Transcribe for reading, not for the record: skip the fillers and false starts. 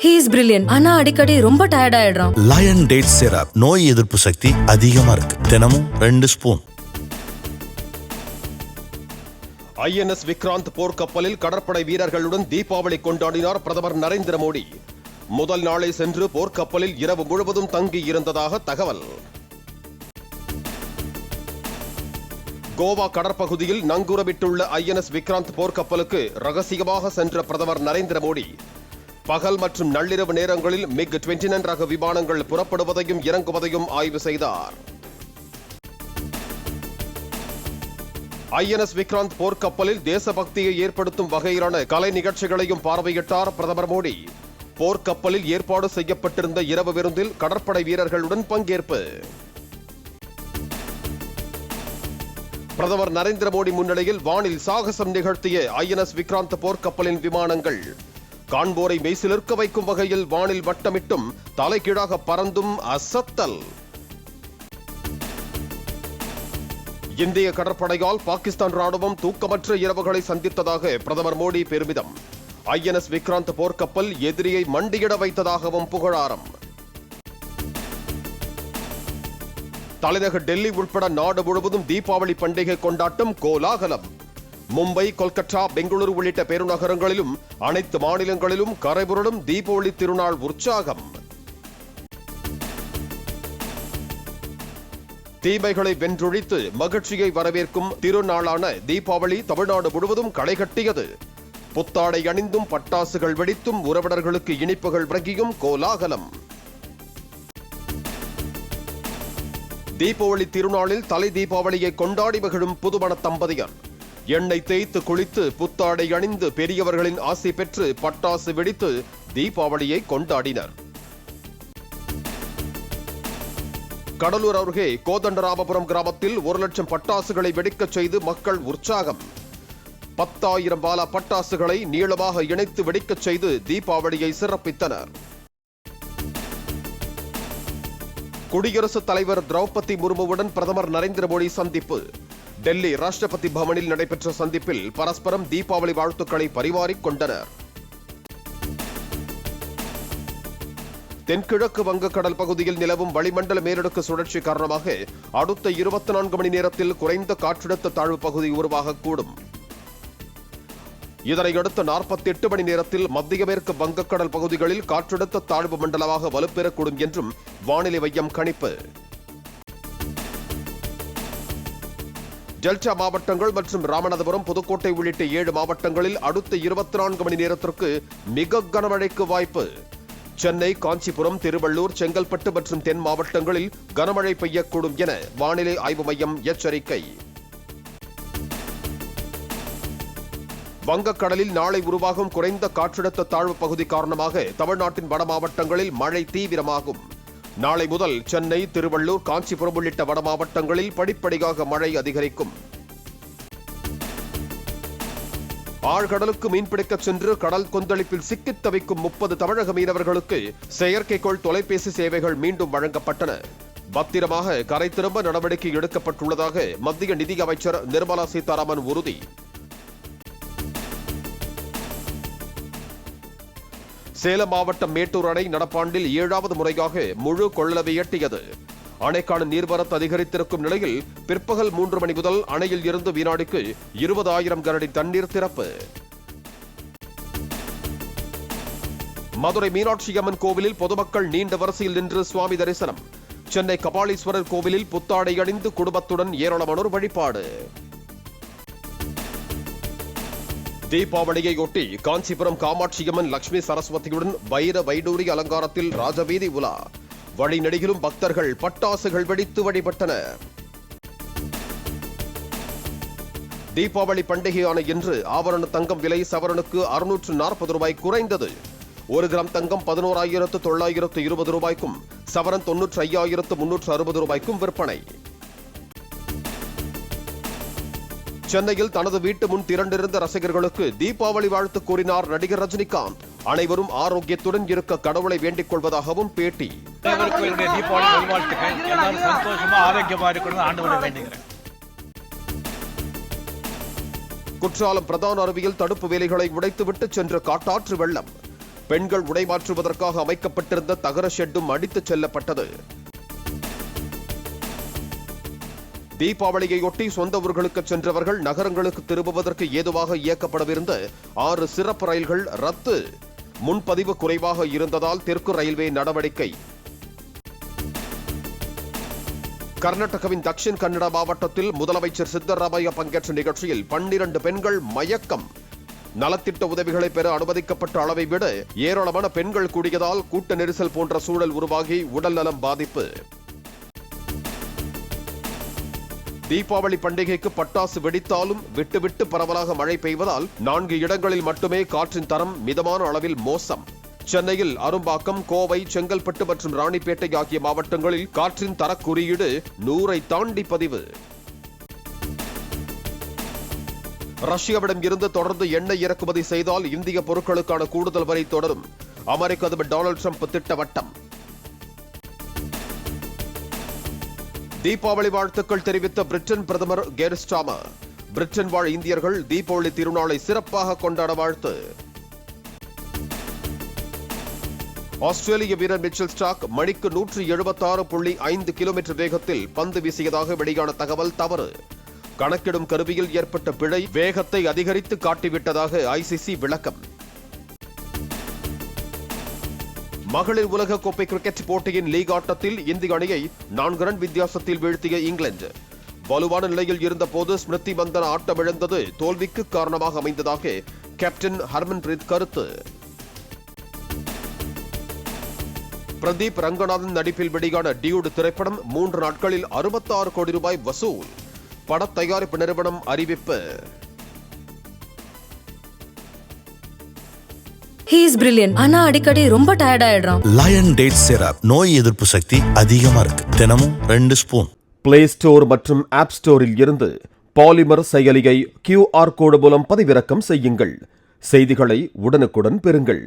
He is brilliant. ஆனா அடிக்கடி ரொம்ப டயர்ட் ஆயிடுறான். லயன் டேட் சிரப் நோய் எதிர்ப்பு சக்தி அதிகமா இருக்கு. தினமும் 2 ஸ்பூன். INS விக்ராந்த் போர்க்கப்பலில் கடற்படை வீரர்களுடன் தீபாவளி கொண்டாடினார் பிரதமர் நரேந்திர மோடி. முதல் நாளை சென்று போர்க்கப்பலில் இரவு முழுவதும் தங்கி இருந்ததாக தகவல். கோவா கடற்பகுதியில் நங்கூரமிட்டுள்ள INS விக்ராந்த் போர்க்கப்பலுக்கு ரகசியமாக சென்ற பிரதமர் நரேந்திர மோடி பகல் மற்றும் நள்ளிரவு நேரங்களில் MiG-29 ரக விமானங்கள் புறப்படுவதையும் இறங்குவதையும் ஆய்வு செய்தார். INS விக்ராந்த் போர்க்கப்பலில் தேசபக்தியை ஏற்படுத்தும் வகையிலான கலை நிகழ்ச்சிகளையும் பார்வையிட்டார் பிரதமர் மோடி. போர்க்கப்பலில் ஏற்பாடு செய்யப்பட்டிருந்த இரவு விருந்தில் கடற்படை வீரர்களுடன் பங்கேற்பு. பிரதமர் நரேந்திர மோடி முன்னிலையில் வானில் சாகசம் நிகழ்த்திய INS விக்ராந்த் போர்க்கப்பலின் விமானங்கள் காண்போரை மெய்சிலிர்க்க வைக்கும் வகையில் வானில் வட்டமிட்டும் தலைகீழாக பறந்தும் அசத்தல். இந்திய கடற்படையால் பாகிஸ்தான் ராணுவம் தூக்கமற்ற இரவுகளை சந்தித்ததாக பிரதமர் மோடி பெருமிதம். INS விக்ராந்த் போர்க்கப்பல் எதிரியை மண்டியிட வைத்ததாகவும் புகழாரம். தலைநகர் டெல்லி உட்பட நாடு முழுவதும் தீபாவளி பண்டிகை கொண்டாட்டம் கோலாகலம். மும்பை, கொல்கத்தா, பெங்களூரு உள்ளிட்ட பெருநகரங்களிலும் அனைத்து மாநிலங்களிலும் கரைபுரளும் தீபாவளி திருநாள் உற்சாகம். தீமைகளை வென்றொழித்து மகிழ்ச்சியை வரவேற்கும் திருநாளான தீபாவளி தமிழ்நாடு முழுவதும் களைகட்டியது. புத்தாடை அணிந்தும் பட்டாசுகள் வெடித்தும் உறவினர்களுக்கு இனிப்புகள் வழங்கியும் கோலாகலம். தீபாவளி திருநாளில் தலை தீபாவளியை கொண்டாடி மகிழும் புதுமண தம்பதியர் எண்ணெய் தேய்த்து குளித்து புத்தாடை அணிந்து பெரியவர்களின் ஆசை பெற்று பட்டாசு வெடித்து தீபாவளியை கொண்டாடினர். கடலூர் அருகே கோதண்டராமபுரம் கிராமத்தில் 1 லட்சம் பட்டாசுகளை வெடிக்கச் செய்து மக்கள் உற்சாகம். 10,000 பாலா பட்டாசுகளை நீளமாக இணைத்து வெடிக்கச் செய்து தீபாவளியை சிறப்பித்தனர். குடியரசுத் தலைவர் திரௌபதி முர்முவுடன் பிரதமர் நரேந்திர மோடி சந்திப்பு. டெல்லி ராஷ்டிரபதி பவனில் நடைபெற்ற சந்திப்பில் பரஸ்பரம் தீபாவளி வாழ்த்துக்களை பரிமாறிக் கொண்டனர். தென்கிழக்கு வங்கக்கடல் பகுதியில் நிலவும் வளிமண்டல மேலடுக்கு சுழற்சி காரணமாக அடுத்த 24 மணி நேரத்தில் குறைந்த காற்றழுத்த தாழ்வு பகுதி உருவாகக்கூடும். இதனையடுத்து 48 மணி நேரத்தில் மத்திய மேற்கு வங்கக்கடல் பகுதிகளில் காற்றழுத்த தாழ்வு மண்டலமாக வலுப்பெறக்கூடும் என்றும் வானிலை மையம் கணிப்பு. டெல்டா மாவட்டங்கள் மற்றும் ராமநாதபுரம், புதுக்கோட்டை உள்ளிட்ட 7 மாவட்டங்களில் அடுத்த 24 மணி நேரத்திற்கு மிக கனமழைக்கு வாய்ப்பு. சென்னை, காஞ்சிபுரம், திருவள்ளூர், செங்கல்பட்டு மற்றும் தென் மாவட்டங்களில் கனமழை பெய்யக்கூடும் என வானிலை ஆய்வு மையம் எச்சரிக்கை. வங்கக்கடலில் நாளை உருவாகும் குறைந்த காற்றழுத்த தாழ்வு பகுதி காரணமாக தமிழ்நாட்டின் வட மாவட்டங்களில் மழை தீவிரமாகும். நாளை முதல் சென்னை, திருவள்ளூர், காஞ்சிபுரம் உள்ளிட்ட வட மாவட்டங்களில் படிப்படியாக மழை அதிகரிக்கும். ஆழ்கடலுக்கு மீன்பிடிக்கச் சென்று கடல் கொந்தளிப்பில் சிக்கித் தவிக்கும் 30 தமிழக மீனவர்களுக்கு செயற்கைக்கோள் தொலைபேசி சேவைகள் மீண்டும் வழங்கப்பட்டன. பத்திரமாக கரை திரும்ப நடவடிக்கை எடுக்கப்பட்டுள்ளதாக மத்திய நிதி அமைச்சர் நிர்மலா சீதாராமன் உறுதி. சேலம் மாவட்டம் மேட்டூர் அணை நடப்பாண்டில் 7வது முறையாக முழு கொள்ளளவை எட்டியது. அணைக்கான நீர்வரத்து அதிகரித்திருக்கும் நிலையில் பிற்பகல் 3 மணி முதல் அணையில் இருந்து வினாடிக்கு 20,000 கனஅடி தண்ணீர் திறப்பு. மதுரை மீனாட்சி அம்மன் கோவிலில் பொதுமக்கள் நீண்ட வரிசையில் நின்று சுவாமி தரிசனம். சென்னை கபாலீஸ்வரர் கோவிலில் புத்தாடை அணிந்து குடும்பத்துடன் ஏராளமானோர் வழிபாடு. தீபாவளியையொட்டி காஞ்சிபுரம் காமாட்சியம்மன் லட்சுமி சரஸ்வதியுடன் வைர வைடூரி அலங்காரத்தில் ராஜவீதி உலா. வழிநெடுகிலும் பக்தர்கள் பட்டாசுகள் வெடித்து வழிபட்டனர். தீபாவளி பண்டிகையான இன்று ஆபரண தங்கம் விலை சவரனுக்கு 640 ரூபாய் குறைந்தது. 1 கிராம் தங்கம் 11,920 ரூபாய்க்கும் சவரன் 95,360 ரூபாய்க்கும் விற்பனை. சென்னையில் தனது வீட்டு முன் திரண்டிருந்த ரசிகர்களுக்கு தீபாவளி வாழ்த்து கூறினார் நடிகர் ரஜினிகாந்த். அனைவரும் ஆரோக்கியத்துடன் இருக்க கடவுளை வேண்டிக் கொள்வதாகவும் பேட்டி. குற்றாலம் பிரதான அருவியில் தடுப்பு வேலைகளை உடைத்துவிட்டு சென்ற காட்டாற்று வெள்ளம். பெண்கள் உடைமாற்றுவதற்காக அமைக்கப்பட்டிருந்த தகர ஷெட்டும் அடித்துச் செல்லப்பட்டது. தீபாவளியையொட்டி சொந்த ஊர்களுக்கு சென்றவர்கள் நகரங்களுக்கு திரும்புவதற்கு ஏதுவாக இயக்கப்படவிருந்த 6 சிறப்பு ரயில்கள் ரத்து. முன்பதிவு குறைவாக இருந்ததால் தெற்கு ரயில்வே நடவடிக்கை. கர்நாடகாவின் தக்ஷின் கன்னடா மாவட்டத்தில் முதலமைச்சர் சித்தராமையா பங்கேற்ற நிகழ்ச்சியில் 12 பெண்கள் மயக்கம். நலத்திட்ட உதவிகளை பெற அனுமதிக்கப்பட்ட அளவை விட ஏராளமான பெண்கள் கூடியதால் கூட்ட நெரிசல் போன்ற சூழல் உருவாகி உடல்நலம் பாதிப்பு. தீபாவளி பண்டிகைக்கு பட்டாசு வெடித்தாலும் விட்டுவிட்டு பரவலாக மழை பெய்வதால் 4 இடங்களில் மட்டுமே காற்றின் தரம் மிதமான அளவில் மோசம். சென்னையில் அரும்பாக்கம், கோவை, செங்கல்பட்டு மற்றும் ராணிப்பேட்டை ஆகிய மாவட்டங்களில் காற்றின் தர குறியீடு 100ஐ தாண்டி பதிவு. ரஷ்யாவிடம் இருந்து தொடர்ந்து எண்ணெய் இறக்குமதி செய்தால் இந்திய பொருட்களுக்கான கூடுதல் வரி தொடரும். அமெரிக்க அதிபர் டொனால்டு டிரம்ப் திட்டவட்டம். தீபாவளி வாழ்த்துக்கள் தெரிவித்த பிரிட்டன் பிரதமர் கீர் ஸ்டார்மர். பிரிட்டன் வாழ் இந்தியர்கள் தீபாவளி திருநாளை சிறப்பாக கொண்டாட வாழ்த்து. ஆஸ்திரேலிய வீரர் மிச்சல் ஸ்டார்க் மணிக்கு 176.5 கிலோமீட்டர் வேகத்தில் பந்து வீசியதாக வெளியான தகவல் தவறு. கணக்கிடும் கருவியில் ஏற்பட்ட பிழை வேகத்தை அதிகரித்து காட்டிவிட்டதாக ஐசிசி விளக்கம். மகளிர் உலக கோப்பை கிரிக்கெட் போட்டியின் லீக் ஆட்டத்தில் இந்திய அணியை 4 ரன் வித்தியாசத்தில் வீழ்த்திய இங்கிலாந்து. வலுவான நிலையில் இருந்தபோது ஸ்மிருதி மந்தனா ஆட்டமிழந்தது தோல்விக்கு காரணமாக அமைந்ததாக கேப்டன் ஹர்மன்பிரீத் கருத்து. பிரதீப் ரங்கநாதன் நடிப்பில் வெளியான டியூட் திரைப்படம் 3 நாட்களில் 66 கோடி ரூபாய் வசூல். பட தயாரிப்பு நிறுவனம் அறிவிப்பு. He is brilliant. ஆனா அடிக்கடி ரொம்ப டயர்ட் ஆயிடுறான். லயன் டேட் சிரப் நோய் எதிர்ப்பு சக்தி அதிகமா இருக்கு. தினமும் 2 ஸ்பூன். பிளே ஸ்டோர் மற்றும் ஆப் ஸ்டோரில் இருந்து பாலிமர் செயலியை QR கோடு மூலம் பதிவிறக்கம் செய்யுங்கள். செய்திகளை உடனுக்குடன் பெறுங்கள்.